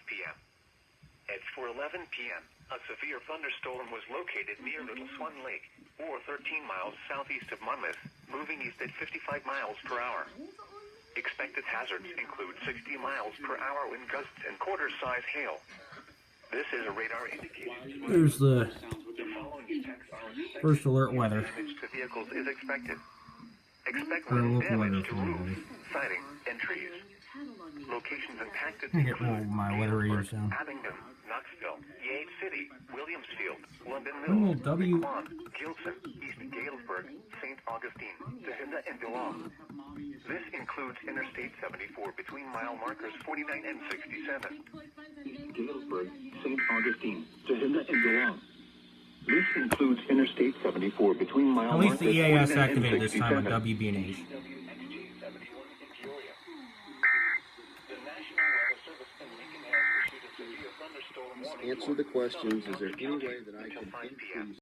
p.m. At 4:11 p.m., a severe thunderstorm was located near Little Swan Lake, or 13 miles southeast of Monmouth, moving east at 55 miles per hour. Expected hazards include 60 miles per hour wind gusts and quarter-size hail. This is a radar indicator. There's the first alert weather. Damage to vehicles is expected. Expect Local wind damage weather to for roofs, today. siding, and trees. Locations impacted I get include my weather readers Galesburg, down. Abingdon, Knoxville, EAS City, Williamsfield, London Little Mills, W. Laquan, Gilson, East Galesburg, St. Augustine, Tehilda, and Dillon. This includes Interstate 74 between mile markers 49 and 67. East Galesburg, St. Augustine, Tehilda, and Dillon. This includes Interstate 74 between mile At least the markers EAS 49 and activated this time on 67. WBNH. Answer the questions. Is there any way that I can increase